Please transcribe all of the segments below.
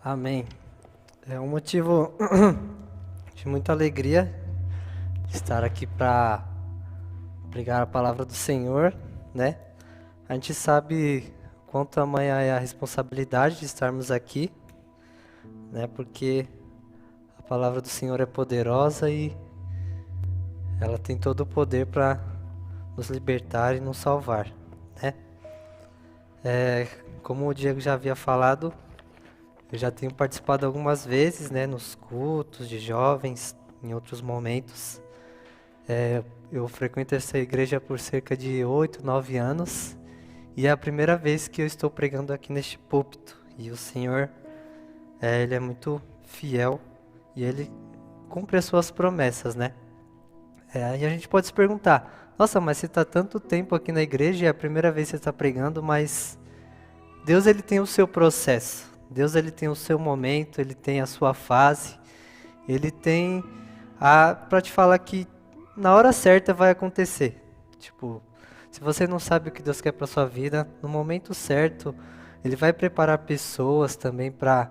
Amém. É um motivo de muita alegria estar aqui para pregar a palavra do Senhor, né? A gente sabe quanto tamanha é a responsabilidade de estarmos aqui, né? Porque a palavra do Senhor é poderosa e ela tem todo o poder para nos libertar e nos salvar, né? Como o Diego já havia falado, eu já tenho participado algumas vezes, né, nos cultos de jovens, em outros momentos. Eu frequento essa igreja por cerca de 8, 9 anos e é a primeira vez que eu estou pregando aqui neste púlpito. E o Senhor, Ele é muito fiel e Ele cumpre as suas promessas, né? E a gente pode se perguntar, nossa, mas você está tanto tempo aqui na igreja e é a primeira vez que você está pregando, mas Deus ele tem o seu processo, Deus ele tem o seu momento, Ele tem a sua fase, Ele tem para te falar que na hora certa vai acontecer. Tipo, se você não sabe o que Deus quer para sua vida, no momento certo, Ele vai preparar pessoas também para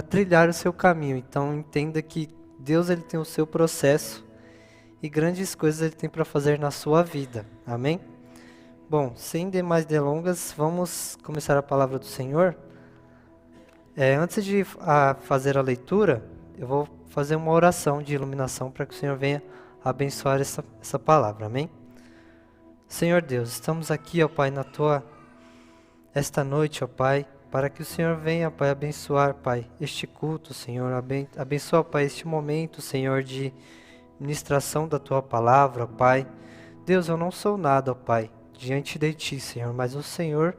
trilhar o seu caminho. Então entenda que Deus ele tem o seu processo e grandes coisas Ele tem para fazer na sua vida. Amém? Bom, sem demais delongas, vamos começar a palavra do Senhor. Antes de fazer a leitura, eu vou fazer uma oração de iluminação para que o Senhor venha abençoar essa palavra, amém? Senhor Deus, estamos aqui, ó Pai, esta noite, ó Pai, para que o Senhor venha, Pai, abençoar, Pai, este culto, Senhor, abençoa, Pai, este momento, Senhor, de ministração da Tua palavra, ó Pai. Deus, eu não sou nada, ó Pai, diante de Ti, Senhor, mas o Senhor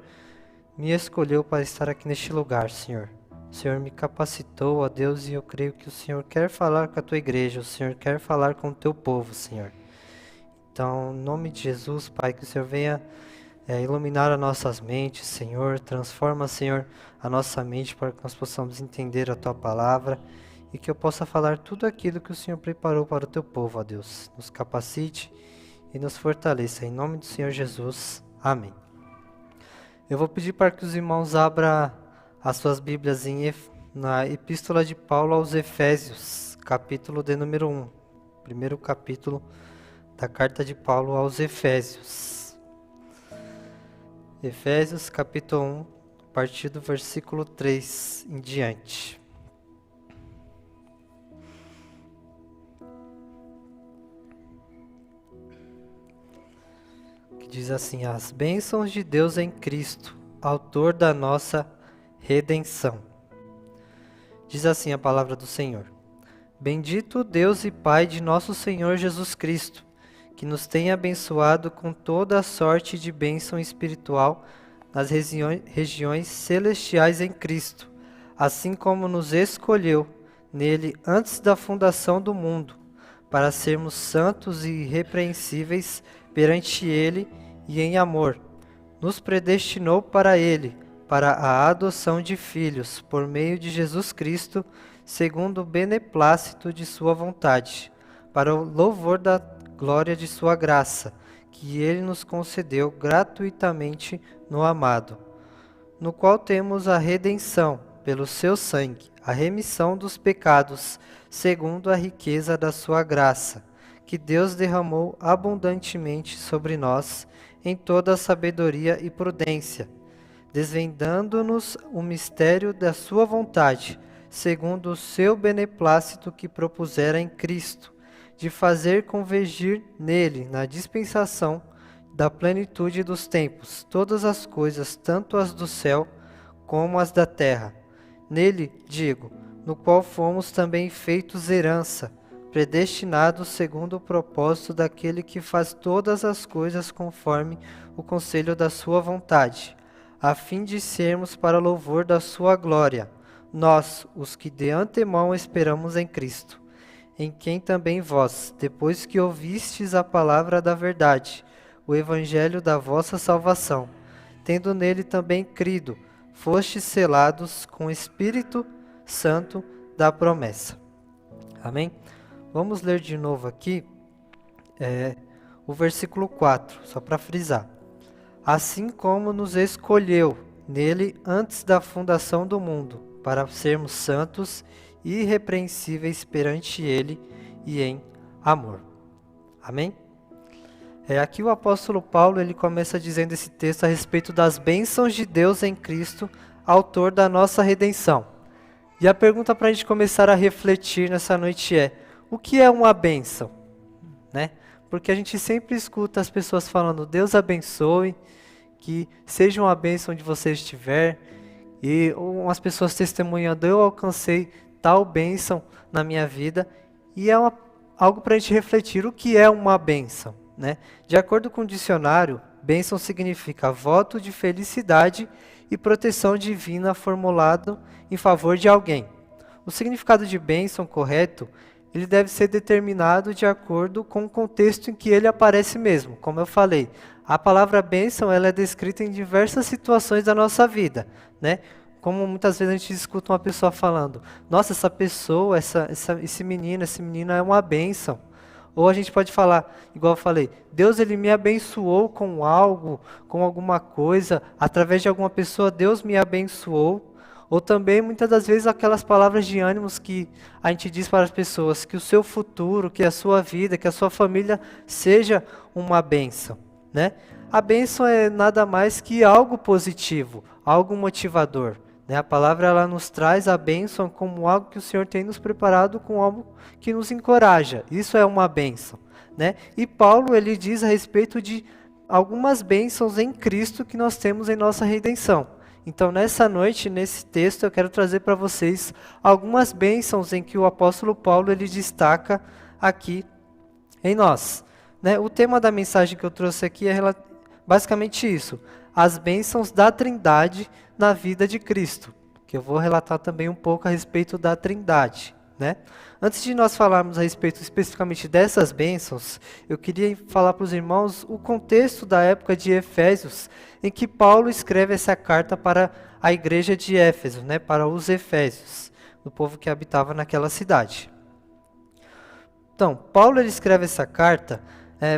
me escolheu para estar aqui neste lugar, Senhor. O Senhor me capacitou, ó Deus, e eu creio que o Senhor quer falar com a Tua igreja, o Senhor quer falar com o Teu povo, Senhor. Então, em nome de Jesus, Pai, que o Senhor venha iluminar as nossas mentes, Senhor. Transforma, Senhor, a nossa mente para que nós possamos entender a Tua palavra e que eu possa falar tudo aquilo que o Senhor preparou para o Teu povo, ó Deus. Nos capacite e nos fortaleça. Em nome do Senhor Jesus. Amém. Eu vou pedir para que os irmãos abram as suas Bíblias na Epístola de Paulo aos Efésios, capítulo de número 1. Primeiro capítulo da carta de Paulo aos Efésios. Efésios, capítulo 1, a partir do versículo 3 em diante. Que diz assim: as bênçãos de Deus em Cristo, autor da nossa redenção. Diz assim a palavra do Senhor: bendito Deus e Pai de nosso Senhor Jesus Cristo, que nos tem abençoado com toda a sorte de bênção espiritual nas regiões celestiais em Cristo, assim como nos escolheu nele antes da fundação do mundo, para sermos santos e irrepreensíveis perante Ele e em amor. Nos predestinou para Ele, para a adoção de filhos, por meio de Jesus Cristo, segundo o beneplácito de Sua vontade, para o louvor da glória de Sua graça, que Ele nos concedeu gratuitamente no amado, no qual temos a redenção, pelo Seu sangue, a remissão dos pecados, segundo a riqueza da Sua graça, que Deus derramou abundantemente sobre nós, em toda a sabedoria e prudência, desvendando-nos o mistério da Sua vontade, segundo o Seu beneplácito que propusera em Cristo, de fazer convergir nele, na dispensação da plenitude dos tempos, todas as coisas, tanto as do céu como as da terra. Nele, digo, no qual fomos também feitos herança, predestinados segundo o propósito daquele que faz todas as coisas conforme o conselho da sua vontade, a fim de sermos para louvor da sua glória, nós, os que de antemão esperamos em Cristo, em quem também vós, depois que ouvistes a palavra da verdade, o evangelho da vossa salvação, tendo nele também crido, fostes selados com o Espírito Santo da promessa. Amém? Vamos ler de novo aqui o versículo 4, só para frisar. Assim como nos escolheu nele antes da fundação do mundo, para sermos santos e irrepreensíveis perante Ele e em amor. Amém? Aqui o apóstolo Paulo ele começa dizendo esse texto a respeito das bênçãos de Deus em Cristo, autor da nossa redenção. E a pergunta para a gente começar a refletir nessa noite é: o que é uma bênção? Né? Porque a gente sempre escuta as pessoas falando, Deus abençoe, que seja uma bênção onde você estiver, e umas pessoas testemunhando, eu alcancei tal bênção na minha vida, e é algo para a gente refletir, o que é uma bênção? Né? De acordo com o dicionário, bênção significa voto de felicidade e proteção divina formulado em favor de alguém. O significado de bênção correto, ele deve ser determinado de acordo com o contexto em que ele aparece mesmo. Como eu falei, a palavra bênção ela é descrita em diversas situações da nossa vida, né? Como muitas vezes a gente escuta uma pessoa falando, nossa, essa pessoa, esse menino, essa menina é uma bênção. Ou a gente pode falar, igual eu falei, Deus ele me abençoou com algo, com alguma coisa, através de alguma pessoa, Deus me abençoou. Ou também, muitas das vezes, aquelas palavras de ânimos que a gente diz para as pessoas, que o seu futuro, que a sua vida, que a sua família seja uma bênção, né? A bênção é nada mais que algo positivo, algo motivador. Né? A palavra ela nos traz a bênção como algo que o Senhor tem nos preparado, com algo que nos encoraja. Isso é uma bênção. Né? E Paulo ele diz a respeito de algumas bênçãos em Cristo que nós temos em nossa redenção. Então nessa noite, nesse texto, eu quero trazer para vocês algumas bênçãos em que o apóstolo Paulo ele destaca aqui em nós. Né? O tema da mensagem que eu trouxe aqui é basicamente isso, as bênçãos da Trindade na vida de Cristo, que eu vou relatar também um pouco a respeito da Trindade, né? Antes de nós falarmos a respeito especificamente dessas bênçãos, eu queria falar para os irmãos o contexto da época de Efésios, em que Paulo escreve essa carta para a igreja de Éfeso, né? Para os Efésios, o povo que habitava naquela cidade. Então, Paulo ele escreve essa carta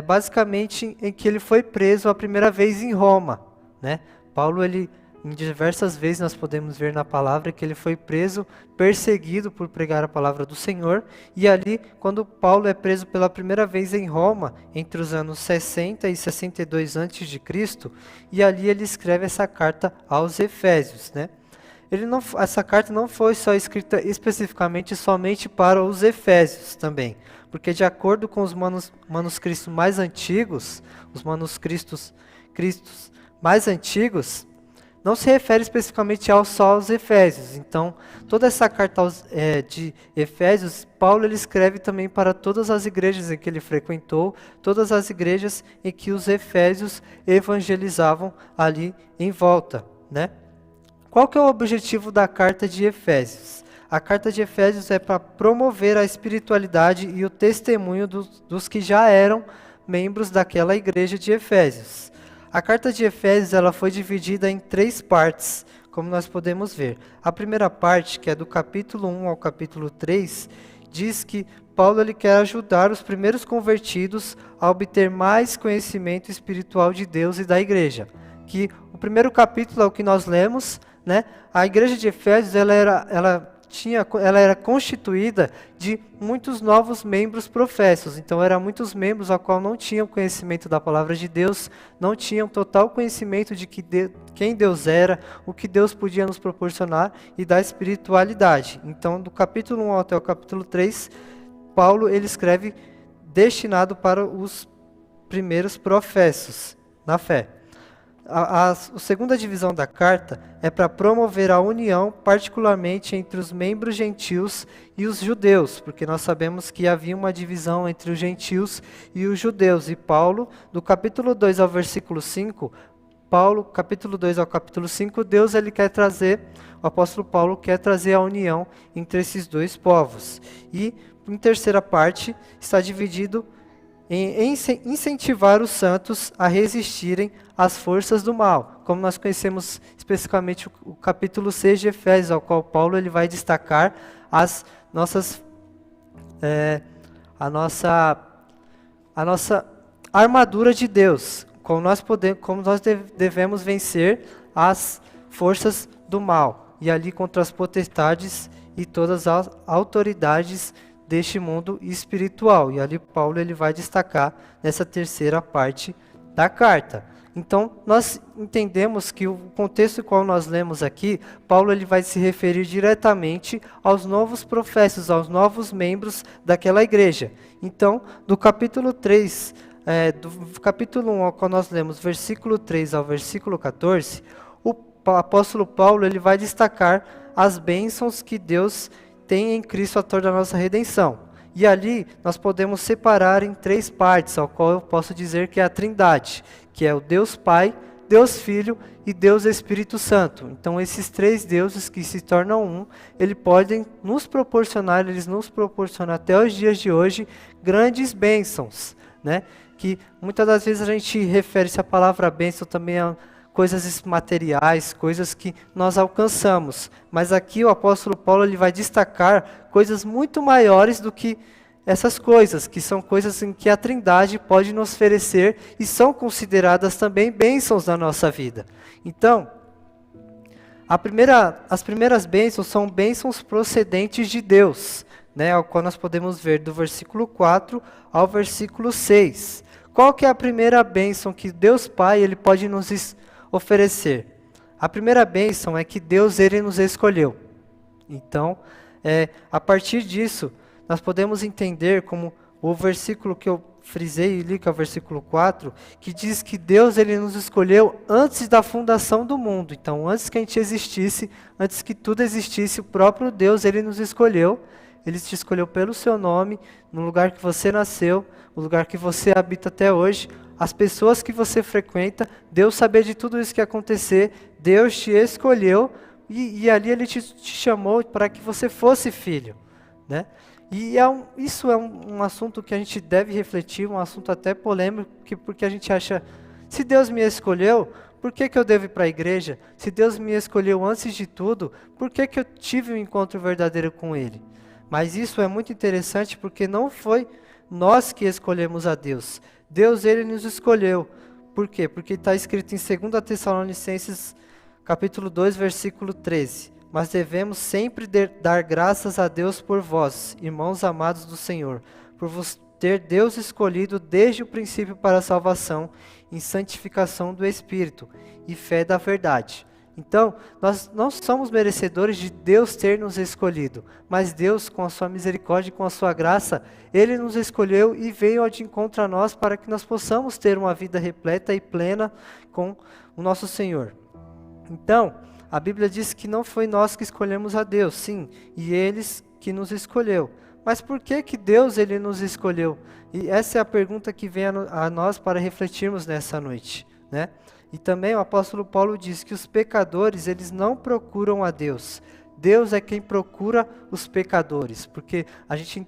basicamente em que ele foi preso a primeira vez em Roma, né? Paulo, ele, em diversas vezes nós podemos ver na palavra que ele foi preso, perseguido por pregar a palavra do Senhor, e ali, quando Paulo é preso pela primeira vez em Roma, entre os anos 60 e 62 a.C., e ali ele escreve essa carta aos Efésios, né? Essa carta não foi só escrita especificamente somente para os Efésios também, porque de acordo com os manuscritos mais antigos, os manuscritos mais antigos, não se refere especificamente só aos Efésios. Então, toda essa carta de Efésios, Paulo ele escreve também para todas as igrejas em que ele frequentou, todas as igrejas em que os Efésios evangelizavam ali em volta, né? Qual que é o objetivo da carta de Efésios? A carta de Efésios é para promover a espiritualidade e o testemunho dos que já eram membros daquela igreja de Efésios. A carta de Efésios ela foi dividida em 3 partes, como nós podemos ver. A primeira parte, que é do capítulo 1 ao capítulo 3, diz que Paulo ele quer ajudar os primeiros convertidos a obter mais conhecimento espiritual de Deus e da igreja. Que o primeiro capítulo é o que nós lemos, né? A igreja de Efésios ela era constituída de muitos novos membros professos. Então, eram muitos membros a qual não tinham conhecimento da palavra de Deus, não tinham total conhecimento de quem Deus era, o que Deus podia nos proporcionar e da espiritualidade. Então, do capítulo 1 até o capítulo 3, Paulo ele escreve destinado para os primeiros professos na fé. A segunda divisão da carta é para promover a união, particularmente entre os membros gentios e os judeus, porque nós sabemos que havia uma divisão entre os gentios e os judeus. E Paulo, do capítulo 2 ao versículo 5, capítulo 2 ao capítulo 5, o apóstolo Paulo quer trazer a união entre esses dois povos. E, em terceira parte, está dividido em incentivar os santos a resistirem às forças do mal. Como nós conhecemos especificamente o capítulo 6 de Efésios, ao qual Paulo ele vai destacar a nossa armadura de Deus, como nós devemos vencer as forças do mal. e ali contra as potestades e todas as autoridades deste mundo espiritual. E ali Paulo ele vai destacar nessa terceira parte da carta. Então, nós entendemos que o contexto qual nós lemos aqui, Paulo ele vai se referir diretamente aos novos profetas, aos novos membros daquela igreja. Então, do capítulo 3, do capítulo 1, quando nós lemos versículo 3 ao versículo 14, o apóstolo Paulo ele vai destacar as bênçãos que Deus tem em Cristo, autor da nossa redenção. E ali nós podemos separar em três partes, ao qual eu posso dizer que é a Trindade, que é o Deus Pai, Deus Filho e Deus Espírito Santo. Então esses três deuses que se tornam um, eles podem nos proporcionar, até os dias de hoje, grandes bênçãos, né? Que muitas das vezes a gente refere-se à palavra bênção também a coisas materiais, coisas que nós alcançamos. Mas aqui o apóstolo Paulo ele vai destacar coisas muito maiores do que essas coisas, que são coisas em que a Trindade pode nos oferecer e são consideradas também bênçãos na nossa vida. Então, as primeiras bênçãos são bênçãos procedentes de Deus, né, ao qual nós podemos ver do versículo 4 ao versículo 6. Qual que é a primeira bênção que Deus Pai ele pode nos oferecer? A primeira bênção é que Deus ele nos escolheu. Então, a partir disso, nós podemos entender como o versículo que eu frisei ali, que é o versículo 4, que diz que Deus ele nos escolheu antes da fundação do mundo. Então, antes que a gente existisse, antes que tudo existisse, o próprio Deus ele nos escolheu. Ele te escolheu pelo seu nome, no lugar que você nasceu, o lugar que você habita até hoje, as pessoas que você frequenta. Deus sabia de tudo isso que ia acontecer, Deus te escolheu e ali ele te chamou para que você fosse filho, né? E isso é um assunto que a gente deve refletir, um assunto até polêmico, porque a gente acha, se Deus me escolheu, por que eu devo ir para a igreja? Se Deus me escolheu antes de tudo, por que eu tive um encontro verdadeiro com Ele? Mas isso é muito interessante porque não foi nós que escolhemos a Deus. Deus, Ele nos escolheu. Por quê? Porque está escrito em 2 Tessalonicenses, capítulo 2, versículo 13. Mas devemos sempre dar graças a Deus por vós, irmãos amados do Senhor, por vos ter Deus escolhido desde o princípio para a salvação, em santificação do Espírito e fé da verdade. Então, nós não somos merecedores de Deus ter nos escolhido, mas Deus, com a sua misericórdia e com a sua graça, Ele nos escolheu e veio de encontro a nós para que nós possamos ter uma vida repleta e plena com o nosso Senhor. Então, a Bíblia diz que não foi nós que escolhemos a Deus, sim, e eles que nos escolheu. Mas por que Deus ele nos escolheu? E essa é a pergunta que vem a nós para refletirmos nessa noite, né? E também o apóstolo Paulo diz que os pecadores, eles não procuram a Deus. Deus é quem procura os pecadores, porque a gente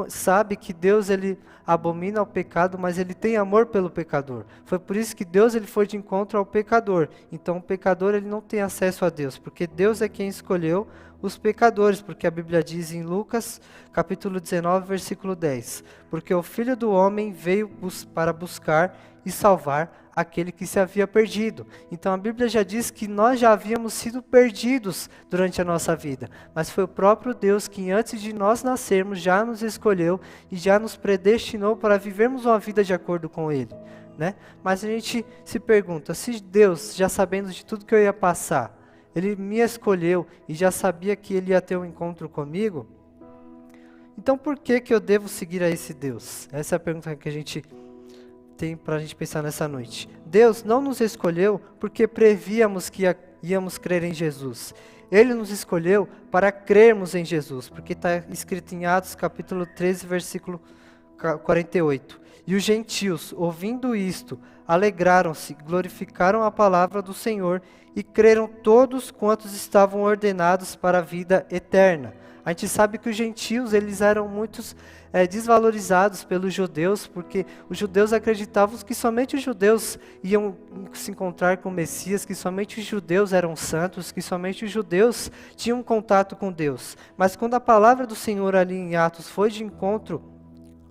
sabe que Deus ele abomina o pecado, mas ele tem amor pelo pecador. Foi por isso que Deus ele foi de encontro ao pecador. Então o pecador ele não tem acesso a Deus, porque Deus é quem escolheu os pecadores, porque a Bíblia diz em Lucas, capítulo 19, versículo 10, porque o Filho do Homem veio para buscar e salvar aquele que se havia perdido. Então a Bíblia já diz que nós já havíamos sido perdidos durante a nossa vida, mas foi o próprio Deus que antes de nós nascermos já nos escolheu e já nos predestinou para vivermos uma vida de acordo com Ele, né? Mas a gente se pergunta, se Deus, já sabendo de tudo que eu ia passar, Ele me escolheu e já sabia que Ele ia ter um encontro comigo, então por que eu devo seguir a esse Deus? Essa é a pergunta que a gente tem para a gente pensar nessa noite. Deus não nos escolheu porque prevíamos que íamos crer em Jesus. Ele nos escolheu para crermos em Jesus, porque está escrito em Atos capítulo 13, versículo 48. E os gentios, ouvindo isto, alegraram-se, glorificaram a palavra do Senhor e creram todos quantos estavam ordenados para a vida eterna. A gente sabe que os gentios eles eram muitos desvalorizados pelos judeus, porque os judeus acreditavam que somente os judeus iam se encontrar com o Messias, que somente os judeus eram santos, que somente os judeus tinham contato com Deus. Mas quando a palavra do Senhor ali em Atos foi de encontro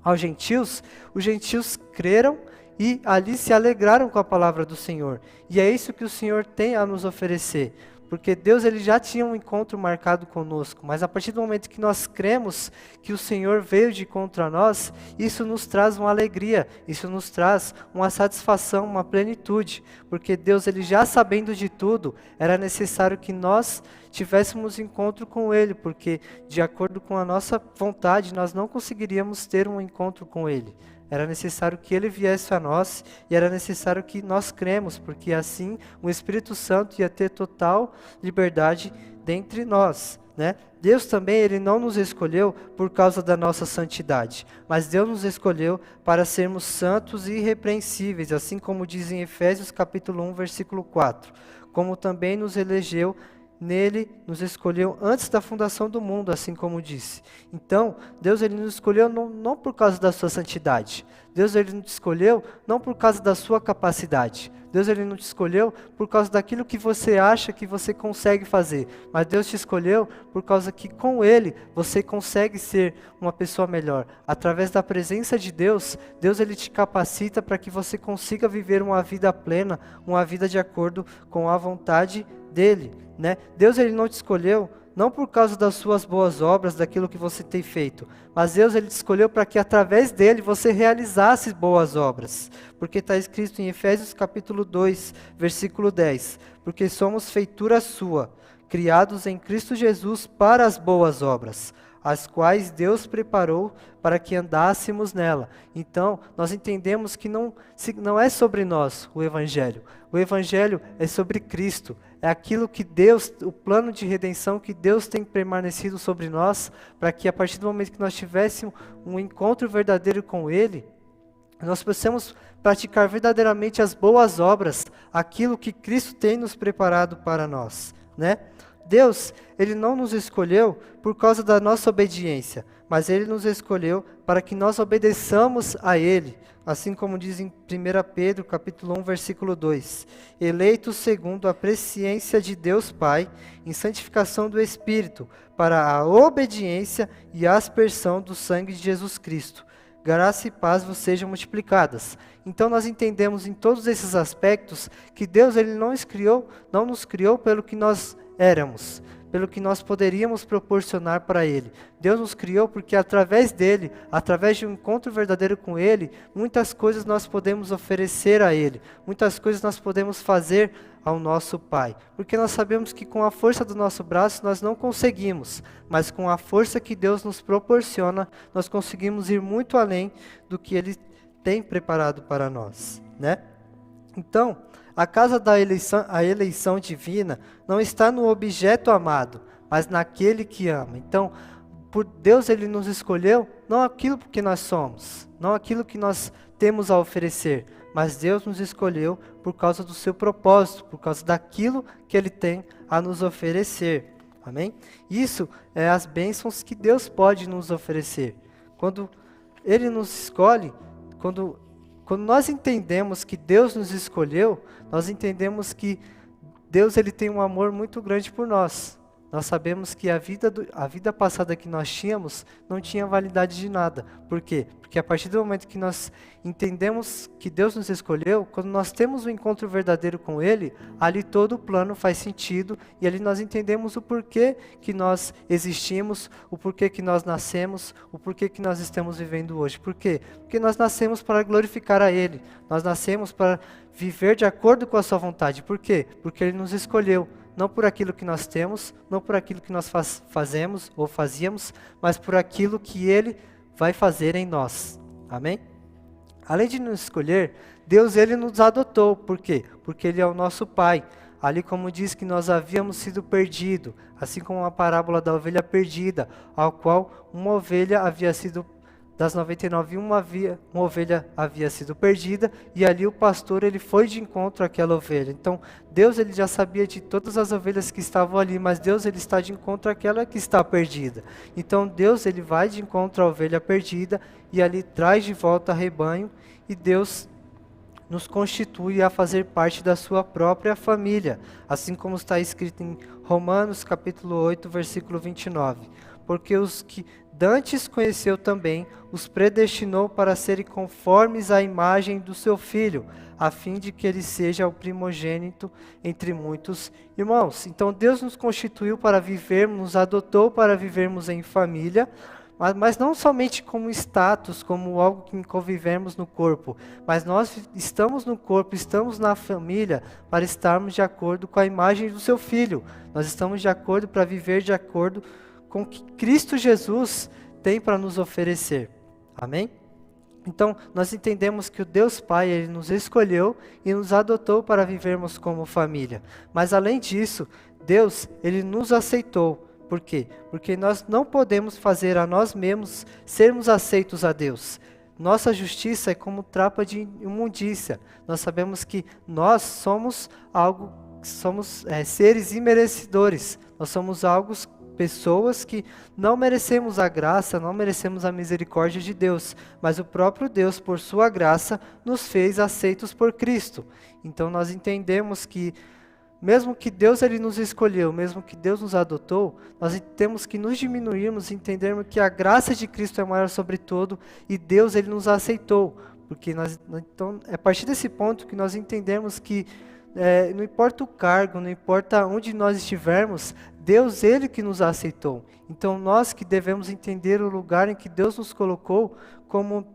aos gentios, os gentios creram e ali se alegraram com a palavra do Senhor. E é isso que o Senhor tem a nos oferecer. Porque Deus ele já tinha um encontro marcado conosco, mas a partir do momento que nós cremos que o Senhor veio de encontro a nós, isso nos traz uma alegria, isso nos traz uma satisfação, uma plenitude, porque Deus ele já sabendo de tudo, era necessário que nós tivéssemos encontro com Ele, porque de acordo com a nossa vontade, nós não conseguiríamos ter um encontro com Ele. Era necessário que Ele viesse a nós e era necessário que nós cremos, porque assim o Espírito Santo ia ter total liberdade dentre nós, né? Deus também ele não nos escolheu por causa da nossa santidade, mas Deus nos escolheu para sermos santos e irrepreensíveis, assim como diz em Efésios capítulo 1, versículo 4, como também nos elegeu nele, nos escolheu antes da fundação do mundo, assim como disse. Então, Deus ele nos escolheu não por causa da sua santidade. Deus ele nos escolheu não por causa da sua capacidade. Deus ele não te escolheu por causa daquilo que você acha que você consegue fazer. Mas Deus te escolheu por causa que com Ele você consegue ser uma pessoa melhor. Através da presença de Deus, Deus ele te capacita para que você consiga viver uma vida plena, uma vida de acordo com a vontade dEle, né? Deus ele não te escolheu não por causa das suas boas obras, daquilo que você tem feito, mas Deus ele te escolheu para que através dele você realizasse boas obras, porque está escrito em Efésios capítulo 2, versículo 10, porque somos feitura sua, criados em Cristo Jesus para as boas obras, as quais Deus preparou para que andássemos nela. Então, nós entendemos que não é sobre nós o Evangelho é sobre Cristo, é aquilo que Deus, o plano de redenção que Deus tem permanecido sobre nós, para que a partir do momento que nós tivéssemos um encontro verdadeiro com Ele, nós possamos praticar verdadeiramente as boas obras, aquilo que Cristo tem nos preparado para nós, né? Deus, Ele não nos escolheu por causa da nossa obediência, mas Ele nos escolheu para que nós obedeçamos a Ele, assim como diz em 1 Pedro, capítulo 1, versículo 2, eleitos segundo a presciência de Deus Pai, em santificação do Espírito, para a obediência e a aspersão do sangue de Jesus Cristo. Graça e paz vos sejam multiplicadas. Então nós entendemos em todos esses aspectos que Deus ele não nos criou pelo que nós éramos, pelo que nós poderíamos proporcionar para Ele. Deus nos criou porque através dEle, através de um encontro verdadeiro com Ele, muitas coisas nós podemos oferecer a Ele, muitas coisas nós podemos fazer ao nosso Pai. Porque nós sabemos que com a força do nosso braço nós não conseguimos, mas com a força que Deus nos proporciona, nós conseguimos ir muito além do que Ele tem preparado para nós, né? Então, a causa da eleição divina não está no objeto amado, mas naquele que ama. Então, por Deus ele nos escolheu, não aquilo que nós somos, não aquilo que nós temos a oferecer, mas Deus nos escolheu por causa do seu propósito, por causa daquilo que Ele tem a nos oferecer. Amém? Isso é as bênçãos que Deus pode nos oferecer. Quando Ele nos escolhe, quando nós entendemos que Deus nos escolheu, nós entendemos que Deus ele tem um amor muito grande por nós. Nós sabemos que a vida passada que nós tínhamos não tinha validade de nada. Por quê? Porque a partir do momento que nós entendemos que Deus nos escolheu, quando nós temos um encontro verdadeiro com Ele, ali todo o plano faz sentido e ali nós entendemos o porquê que nós existimos, o porquê que nós nascemos, o porquê que nós estamos vivendo hoje. Por quê? Porque nós nascemos para glorificar a Ele. Nós nascemos para viver de acordo com a sua vontade. Por quê? Porque Ele nos escolheu. Não por aquilo que nós temos, não por aquilo que nós fazemos ou fazíamos, mas por aquilo que Ele vai fazer em nós. Amém? Além de nos escolher, Deus ele nos adotou. Por quê? Porque Ele é o nosso Pai. Ali como diz que nós havíamos sido perdidos, assim como a parábola da ovelha perdida, ao qual uma ovelha havia sido das 99, uma ovelha havia sido perdida, e ali o pastor ele foi de encontro àquela ovelha. Então, Deus ele já sabia de todas as ovelhas que estavam ali, mas Deus ele está de encontro àquela que está perdida. Então, Deus ele vai de encontro à ovelha perdida, e ali traz de volta o rebanho, e Deus nos constitui a fazer parte da sua própria família, assim como está escrito em Romanos capítulo 8, versículo 29. porque os que dantes conheceu também, os predestinou para serem conformes à imagem do seu Filho, a fim de que ele seja o primogênito entre muitos irmãos. Então Deus nos constituiu para vivermos, nos adotou para vivermos em família, mas não somente como status, como algo que convivemos no corpo, mas nós estamos no corpo, estamos na família para estarmos de acordo com a imagem do seu Filho. Nós estamos de acordo para viver de acordo com o que Cristo Jesus tem para nos oferecer. Amém? Então, nós entendemos que o Deus Pai, Ele nos escolheu e nos adotou para vivermos como família. Mas além disso, Deus, Ele nos aceitou. Por quê? Porque nós não podemos fazer a nós mesmos sermos aceitos a Deus. Nossa justiça é como trapa de imundícia. Nós sabemos que nós somos seres imerecedores. Nós somos pessoas que não merecemos a graça, não merecemos a misericórdia de Deus, mas o próprio Deus, por sua graça, nos fez aceitos por Cristo. Então nós entendemos que mesmo que Deus ele nos escolheu, mesmo que Deus nos adotou, nós temos que nos diminuirmos e entendermos que a graça de Cristo é maior sobre todo e Deus ele nos aceitou. Porque então, é a partir desse ponto que nós entendemos que não importa o cargo, não importa onde nós estivermos, Deus ele que nos aceitou. Então nós que devemos entender o lugar em que Deus nos colocou como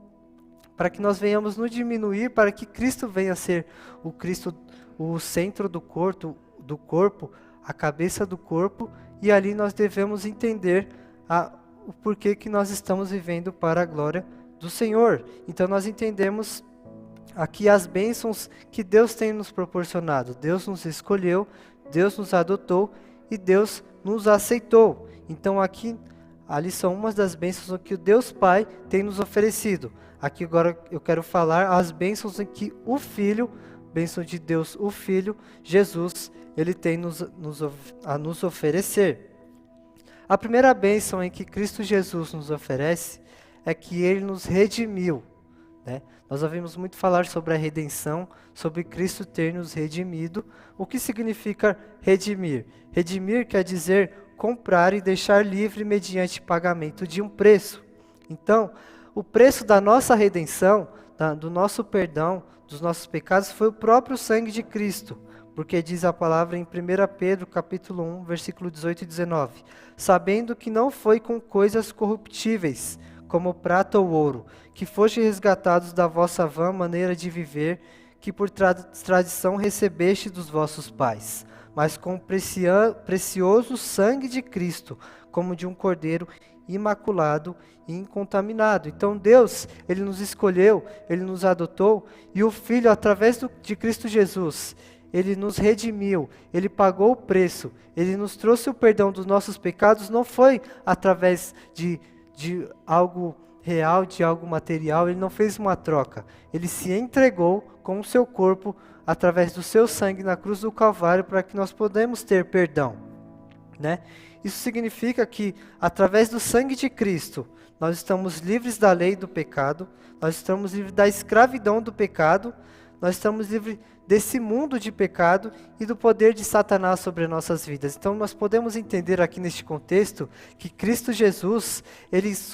para que nós venhamos nos diminuir, para que Cristo venha a ser o centro do corpo, a cabeça do corpo, e ali nós devemos entender o porquê que nós estamos vivendo para a glória do Senhor. Então nós entendemos aqui as bênçãos que Deus tem nos proporcionado. Deus nos escolheu, Deus nos adotou e Deus nos aceitou. Então ali são umas das bênçãos que o Deus Pai tem nos oferecido. Aqui agora eu quero falar as bênçãos em que o Filho, bênção de Deus, o Filho, Jesus, ele tem a nos oferecer. A primeira bênção em que Cristo Jesus nos oferece é que ele nos redimiu. Nós ouvimos muito falar sobre a redenção, sobre Cristo ter nos redimido. O que significa redimir? Redimir quer dizer comprar e deixar livre mediante pagamento de um preço. Então, o preço da nossa redenção, do nosso perdão, dos nossos pecados, foi o próprio sangue de Cristo. Porque diz a palavra em 1 Pedro capítulo 1, versículo 18 e 19. Sabendo que não foi com coisas corruptíveis, como prata ou ouro, que foste resgatados da vossa vã maneira de viver, que por tradição recebeste dos vossos pais, mas com o precioso sangue de Cristo, como de um cordeiro imaculado e incontaminado. Então Deus, ele nos escolheu, ele nos adotou, e o Filho, através de Cristo Jesus, ele nos redimiu, ele pagou o preço, ele nos trouxe o perdão dos nossos pecados, não foi através de algo real, de algo material, ele não fez uma troca. Ele se entregou com o seu corpo, através do seu sangue na cruz do Calvário, para que nós podemos ter perdão. Isso significa que, através do sangue de Cristo, nós estamos livres da lei do pecado, nós estamos livres da escravidão do pecado, nós estamos livres desse mundo de pecado e do poder de Satanás sobre nossas vidas. Então nós podemos entender aqui neste contexto que Cristo Jesus,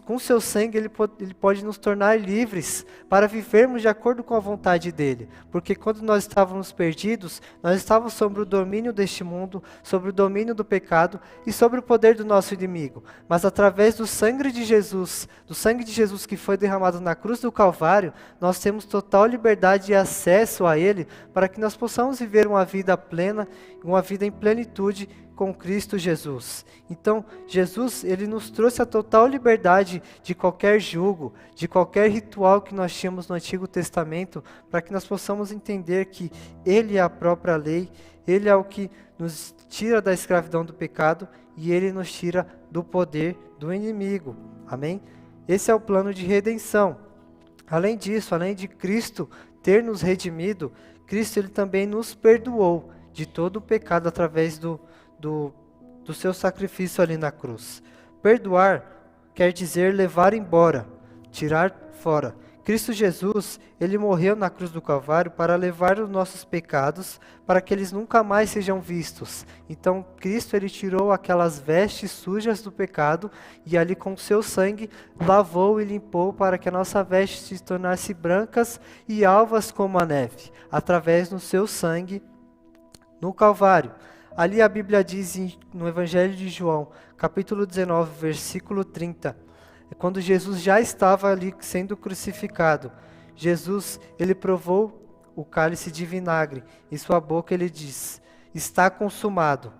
com seu sangue, ele pode nos tornar livres para vivermos de acordo com a vontade dele. Porque quando nós estávamos perdidos, nós estávamos sob o domínio deste mundo, sobre o domínio do pecado e sobre o poder do nosso inimigo. Mas através do sangue de Jesus que foi derramado na cruz do Calvário, nós temos total liberdade e acesso a ele para que nós possamos viver uma vida plena, uma vida em plenitude com Cristo Jesus. Então, Jesus, ele nos trouxe a total liberdade de qualquer jugo, de qualquer ritual que nós tínhamos no Antigo Testamento, para que nós possamos entender que ele é a própria lei, ele é o que nos tira da escravidão do pecado e ele nos tira do poder do inimigo. Amém? Esse é o plano de redenção. Além disso, além de Cristo ter nos redimido, Cristo ele também nos perdoou de todo o pecado através do seu sacrifício ali na cruz. Perdoar quer dizer levar embora, tirar fora. Cristo Jesus, ele morreu na cruz do Calvário para levar os nossos pecados, para que eles nunca mais sejam vistos. Então, Cristo, ele tirou aquelas vestes sujas do pecado e ali com o seu sangue lavou e limpou para que a nossa veste se tornasse brancas e alvas como a neve, através do seu sangue no Calvário. Ali a Bíblia diz no Evangelho de João, capítulo 19, versículo 30, quando Jesus já estava ali sendo crucificado, Jesus, ele provou o cálice de vinagre, em sua boca ele diz, está consumado,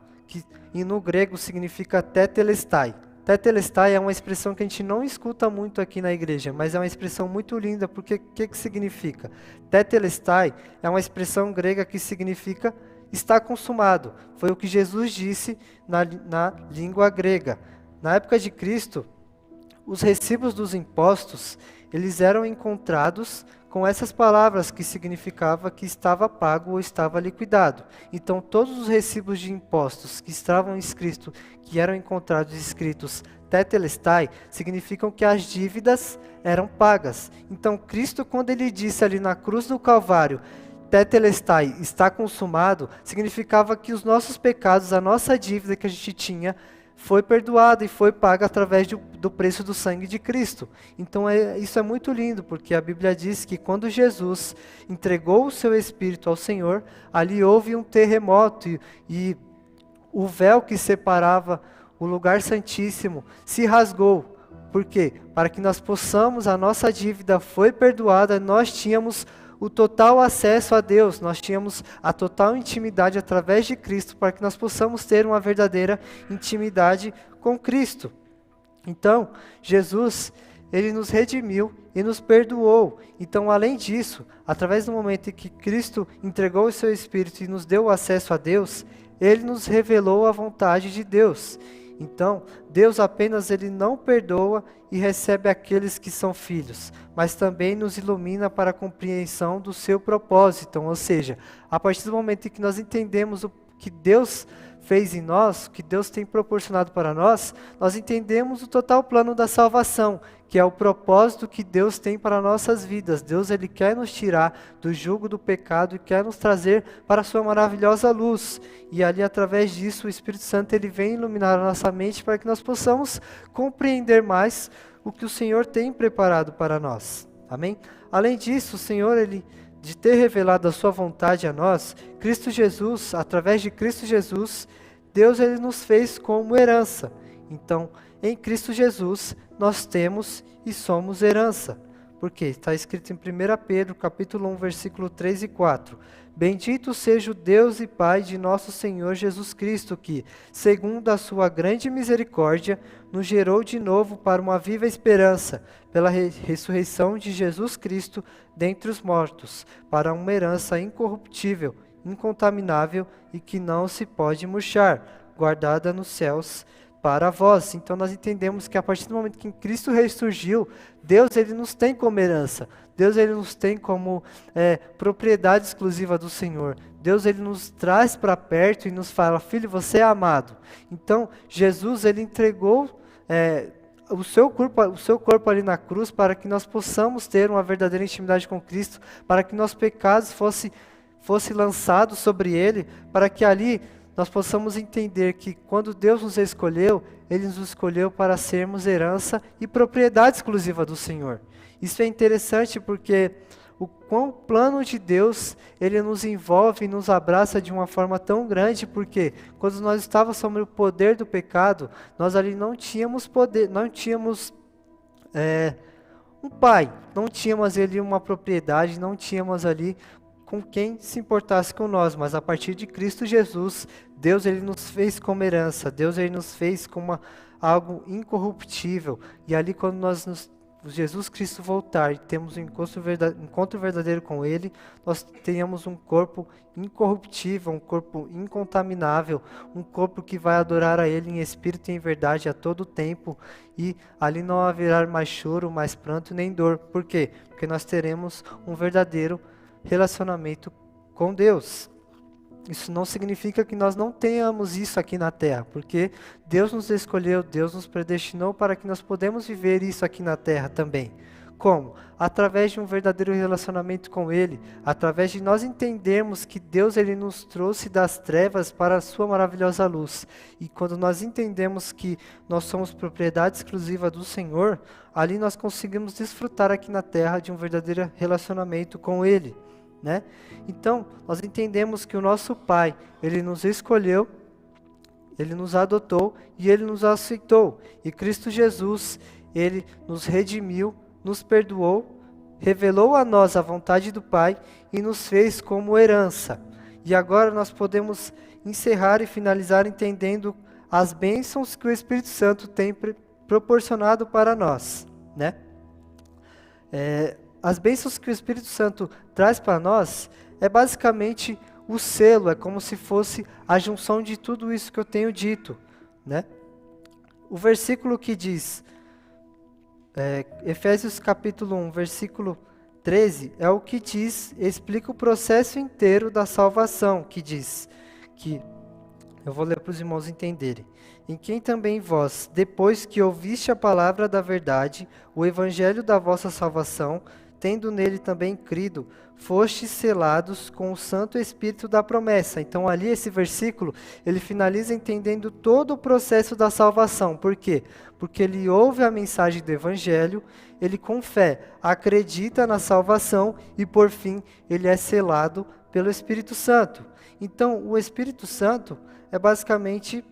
e no grego significa tetelestai. Tetelestai é uma expressão que a gente não escuta muito aqui na igreja, mas é uma expressão muito linda, porque o que significa? Tetelestai é uma expressão grega que significa está consumado. Foi o que Jesus disse na língua grega. Na época de Cristo, os recibos dos impostos, eles eram encontrados com essas palavras que significava que estava pago ou estava liquidado. Então, todos os recibos de impostos que estavam escritos, que eram encontrados escritos tetelestai, significam que as dívidas eram pagas. Então, Cristo, quando ele disse ali na cruz do Calvário, tetelestai, está consumado, significava que os nossos pecados, a nossa dívida que a gente tinha, foi perdoada e foi paga através do preço do sangue de Cristo. Então isso é muito lindo, porque a Bíblia diz que quando Jesus entregou o seu Espírito ao Senhor, ali houve um terremoto e o véu que separava o lugar santíssimo se rasgou. Por quê? Para que nós possamos, a nossa dívida foi perdoada, nós tínhamos o total acesso a Deus, nós tínhamos a total intimidade através de Cristo, para que nós possamos ter uma verdadeira intimidade com Cristo. Então, Jesus, ele nos redimiu e nos perdoou. Então, além disso, através do momento em que Cristo entregou o seu Espírito e nos deu acesso a Deus, ele nos revelou a vontade de Deus. Então, Deus apenas ele não perdoa e recebe aqueles que são filhos, mas também nos ilumina para a compreensão do seu propósito. Ou seja, a partir do momento em que nós entendemos o que Deus fez em nós, o que Deus tem proporcionado para nós, nós entendemos o total plano da salvação, que é o propósito que Deus tem para nossas vidas. Deus ele quer nos tirar do jugo do pecado e quer nos trazer para a sua maravilhosa luz. E ali através disso o Espírito Santo ele vem iluminar a nossa mente para que nós possamos compreender mais o que o Senhor tem preparado para nós. Amém? Além disso, o Senhor ele de ter revelado a sua vontade a nós, Cristo Jesus, através de Cristo Jesus, Deus ele nos fez como herança. Então, em Cristo Jesus, nós temos e somos herança. Porque está escrito em 1 Pedro, capítulo 1, versículo 3 e 4. Bendito seja o Deus e Pai de nosso Senhor Jesus Cristo, que, segundo a sua grande misericórdia, nos gerou de novo para uma viva esperança, pela ressurreição de Jesus Cristo dentre os mortos, para uma herança incorruptível, incontaminável e que não se pode murchar, guardada nos céus para vós. Então nós entendemos que a partir do momento que Cristo ressurgiu, Deus ele nos tem como herança. Deus ele nos tem como propriedade exclusiva do Senhor. Deus ele nos traz para perto e nos fala, filho, você é amado. Então Jesus ele entregou o seu corpo ali na cruz para que nós possamos ter uma verdadeira intimidade com Cristo, para que nossos pecados fosse lançado sobre ele, para que ali nós possamos entender que quando Deus nos escolheu, ele nos escolheu para sermos herança e propriedade exclusiva do Senhor. Isso é interessante porque o plano de Deus, ele nos envolve e nos abraça de uma forma tão grande, porque quando nós estávamos sob o poder do pecado, nós ali não tínhamos poder, não tínhamos um pai, não tínhamos ali uma propriedade, não tínhamos ali com quem se importasse com nós, mas a partir de Cristo Jesus, Deus ele nos fez como herança, Deus ele nos fez como algo incorruptível, e ali quando Jesus Cristo voltar e temos um encontro verdadeiro com Ele, nós tenhamos um corpo incorruptível, um corpo incontaminável, um corpo que vai adorar a Ele em espírito e em verdade a todo tempo, e ali não haverá mais choro, mais pranto, nem dor. Por quê? Porque nós teremos um verdadeiro relacionamento com Deus. Isso não significa que nós não tenhamos isso aqui na terra, porque Deus nos escolheu, Deus nos predestinou para que nós podemos viver isso aqui na terra também. Como? Através de um verdadeiro relacionamento com Ele, através de nós entendermos que Deus ele nos trouxe das trevas para a sua maravilhosa luz. E quando nós entendemos que nós somos propriedade exclusiva do Senhor, ali nós conseguimos desfrutar aqui na terra de um verdadeiro relacionamento com Ele, né? Então, nós entendemos que o nosso Pai, Ele nos escolheu, Ele nos adotou e Ele nos aceitou. E Cristo Jesus, Ele nos redimiu, nos perdoou, revelou a nós a vontade do Pai e nos fez como herança. E agora nós podemos encerrar e finalizar entendendo as bênçãos que o Espírito Santo tem proporcionado para nós, né? As bênçãos que o Espírito Santo traz para nós é basicamente o selo, é como se fosse a junção de tudo isso que eu tenho dito, né? O versículo que diz, Efésios capítulo 1, versículo 13, é o que diz, explica o processo inteiro da salvação, que diz, que eu vou ler para os irmãos entenderem. Em quem também vós, depois que ouviste a palavra da verdade, o evangelho da vossa salvação, tendo nele também crido, fostes selados com o Santo Espírito da promessa. Então ali esse versículo, ele finaliza entendendo todo o processo da salvação. Por quê? Porque ele ouve a mensagem do evangelho, ele com fé acredita na salvação e por fim ele é selado pelo Espírito Santo. Então o Espírito Santo é basicamente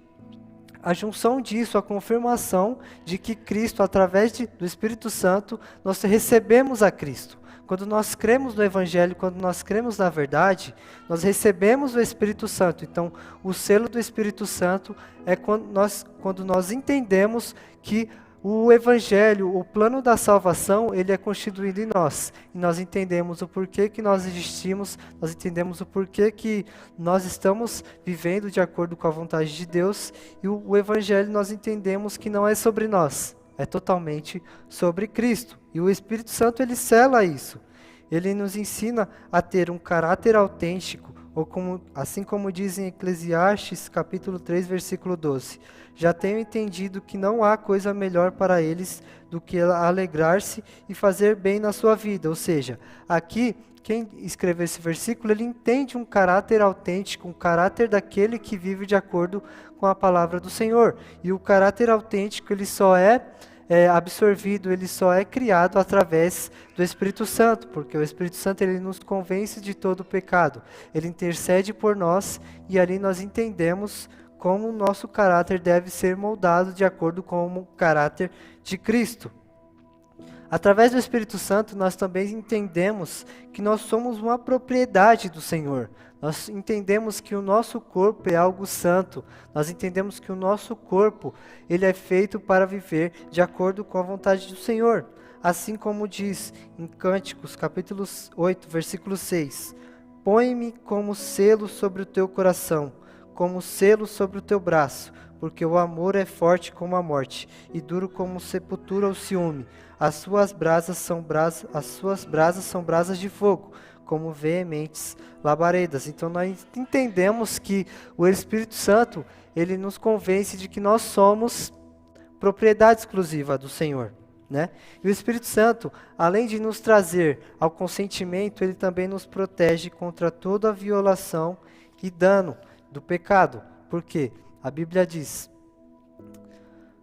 a junção disso, a confirmação de que Cristo, através do Espírito Santo, nós recebemos a Cristo. Quando nós cremos no Evangelho, quando nós cremos na verdade, nós recebemos o Espírito Santo. Então, o selo do Espírito Santo é quando nós entendemos que o Evangelho, o plano da salvação, ele é constituído em nós. E nós entendemos o porquê que nós existimos, nós entendemos o porquê que nós estamos vivendo de acordo com a vontade de Deus. E o Evangelho nós entendemos que não é sobre nós, é totalmente sobre Cristo. E o Espírito Santo ele sela isso. Ele nos ensina a ter um caráter autêntico, assim como diz em Eclesiastes capítulo 3, versículo 12. Já tenho entendido que não há coisa melhor para eles do que alegrar-se e fazer bem na sua vida. Ou seja, aqui, quem escreveu esse versículo, ele entende um caráter autêntico, um caráter daquele que vive de acordo com a palavra do Senhor. E o caráter autêntico, ele só é absorvido, ele só é criado através do Espírito Santo, porque o Espírito Santo ele nos convence de todo o pecado. Ele intercede por nós e ali nós entendemos como o nosso caráter deve ser moldado de acordo com o caráter de Cristo. Através do Espírito Santo, nós também entendemos que nós somos uma propriedade do Senhor. Nós entendemos que o nosso corpo é algo santo. Nós entendemos que o nosso corpo, ele é feito para viver de acordo com a vontade do Senhor. Assim como diz em Cânticos, capítulo 8, versículo 6. Põe-me como selo sobre o teu coração, como selo sobre o teu braço, porque o amor é forte como a morte, e duro como sepultura ou ciúme. As suas brasas são brasas de fogo, como veementes labaredas. Então nós entendemos que o Espírito Santo, ele nos convence de que nós somos propriedade exclusiva do Senhor, né? E o Espírito Santo, além de nos trazer ao consentimento, ele também nos protege contra toda a violação e dano do pecado. Por quê? A Bíblia diz,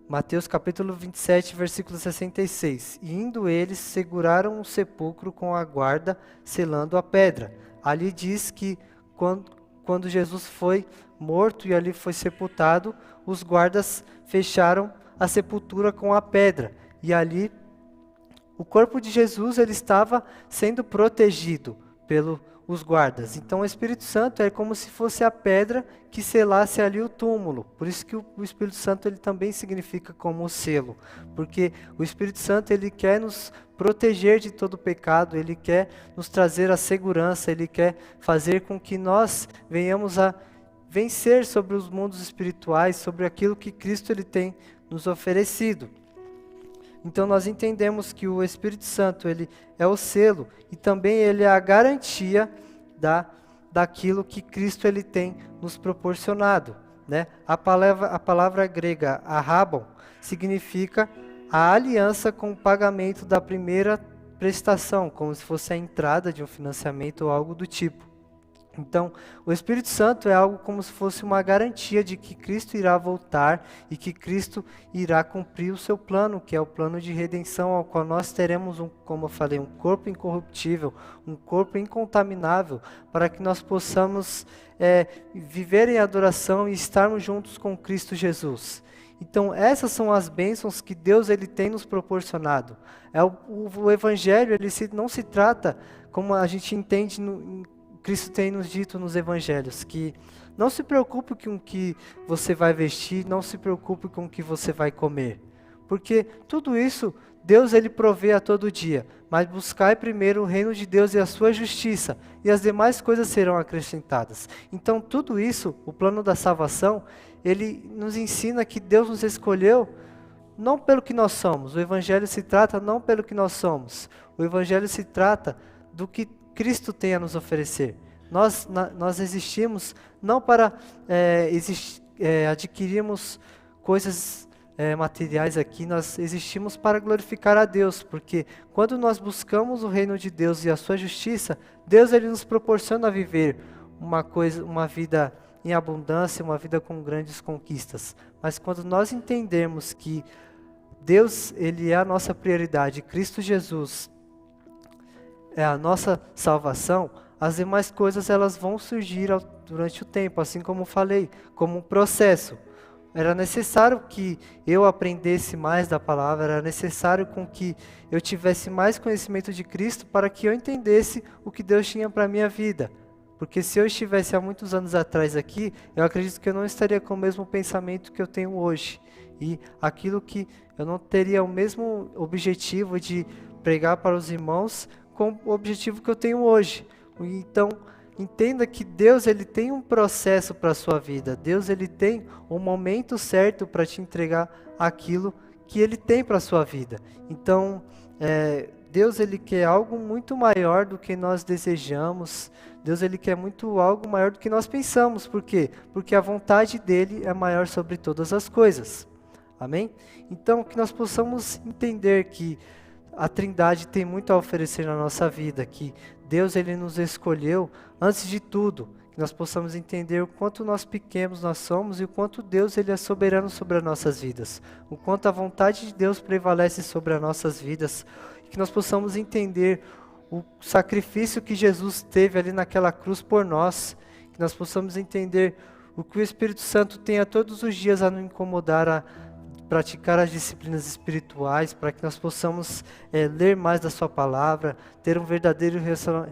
Mateus capítulo 27, versículo 66. E indo eles, seguraram o sepulcro com a guarda, selando a pedra. Ali diz que quando Jesus foi morto e ali foi sepultado, os guardas fecharam a sepultura com a pedra. E ali, o corpo de Jesus ele estava sendo protegido pelos guardas. Então o Espírito Santo é como se fosse a pedra que selasse ali o túmulo. Por isso que o Espírito Santo ele também significa como o selo. Porque o Espírito Santo ele quer nos proteger de todo pecado, ele quer nos trazer a segurança, ele quer fazer com que nós venhamos a vencer sobre os mundos espirituais, sobre aquilo que Cristo ele tem nos oferecido. Então nós entendemos que o Espírito Santo ele é o selo e também ele é a garantia daquilo que Cristo ele tem nos proporcionado, né? A palavra grega arrabon significa a aliança com o pagamento da primeira prestação, como se fosse a entrada de um financiamento ou algo do tipo. Então, o Espírito Santo é algo como se fosse uma garantia de que Cristo irá voltar e que Cristo irá cumprir o seu plano, que é o plano de redenção, ao qual nós teremos, como eu falei, um corpo incorruptível, um corpo incontaminável, para que nós possamos viver em adoração e estarmos juntos com Cristo Jesus. Então, essas são as bênçãos que Deus ele tem nos proporcionado. O Evangelho não se trata, como a gente entende Cristo tem nos dito nos evangelhos, que não se preocupe com o que você vai vestir, não se preocupe com o que você vai comer. Porque tudo isso, Deus ele provê a todo dia. Mas buscai primeiro o reino de Deus e a sua justiça, e as demais coisas serão acrescentadas. Então tudo isso, o plano da salvação, ele nos ensina que Deus nos escolheu não pelo que nós somos. O Evangelho se trata não pelo que nós somos. O Evangelho se trata do que Cristo tem a nos oferecer. Nós existimos não para adquirirmos coisas materiais aqui, nós existimos para glorificar a Deus, porque quando nós buscamos o reino de Deus e a sua justiça, Deus ele nos proporciona viver uma vida em abundância, uma vida com grandes conquistas. Mas quando nós entendemos que Deus ele é a nossa prioridade, Cristo Jesus é a nossa salvação, as demais coisas elas vão surgir durante o tempo, assim como eu falei, como um processo. Era necessário que eu aprendesse mais da palavra, era necessário com que eu tivesse mais conhecimento de Cristo para que eu entendesse o que Deus tinha para a minha vida. Porque se eu estivesse há muitos anos atrás aqui, eu acredito que eu não estaria com o mesmo pensamento que eu tenho hoje. E aquilo que eu não teria o mesmo objetivo de pregar para os irmãos com o objetivo que eu tenho hoje. Então, entenda que Deus ele tem um processo para a sua vida. Deus ele tem um momento certo para te entregar aquilo que ele tem para a sua vida. Então, Deus ele quer algo muito maior do que nós desejamos. Deus ele quer algo maior do que nós pensamos. Por quê? Porque a vontade dele é maior sobre todas as coisas. Amém? Então, que nós possamos entender que a Trindade tem muito a oferecer na nossa vida, que Deus ele nos escolheu antes de tudo, que nós possamos entender o quanto nós pequenos nós somos e o quanto Deus ele é soberano sobre as nossas vidas, o quanto a vontade de Deus prevalece sobre as nossas vidas, que nós possamos entender o sacrifício que Jesus teve ali naquela cruz por nós, que nós possamos entender o que o Espírito Santo tem a todos os dias a nos incomodar a praticar as disciplinas espirituais, para que nós possamos ler mais da sua palavra, ter um verdadeiro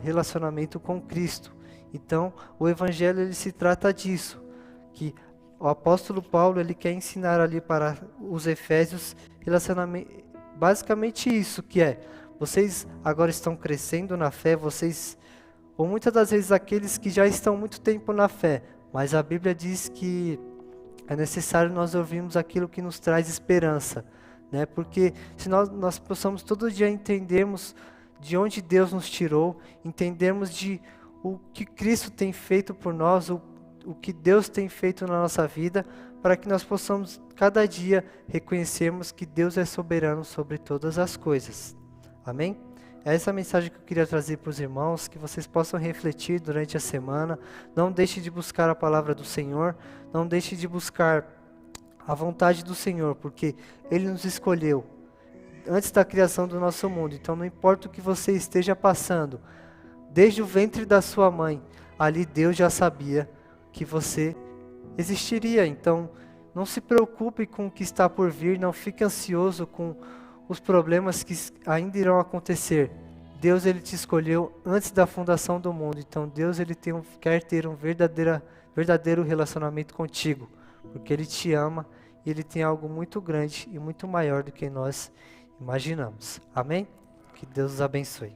relacionamento com Cristo. Então, o Evangelho ele se trata disso, que o apóstolo Paulo ele quer ensinar ali para os Efésios basicamente isso, que vocês agora estão crescendo na fé, ou muitas das vezes aqueles que já estão muito tempo na fé, mas a Bíblia diz que é necessário nós ouvirmos aquilo que nos traz esperança, né? Porque se nós possamos todo dia entendermos de onde Deus nos tirou, entendermos de o que Cristo tem feito por nós, o que Deus tem feito na nossa vida, para que nós possamos cada dia reconhecermos que Deus é soberano sobre todas as coisas. Amém? É essa a mensagem que eu queria trazer para os irmãos, que vocês possam refletir durante a semana. Não deixe de buscar a palavra do Senhor, não deixe de buscar a vontade do Senhor, porque Ele nos escolheu antes da criação do nosso mundo. Então não importa o que você esteja passando, desde o ventre da sua mãe, ali Deus já sabia que você existiria. Então não se preocupe com o que está por vir, não fique ansioso com os problemas que ainda irão acontecer. Deus ele te escolheu antes da fundação do mundo. Então Deus ele quer ter um verdadeiro relacionamento contigo, porque Ele te ama e Ele tem algo muito grande e muito maior do que nós imaginamos. Amém? Que Deus os abençoe.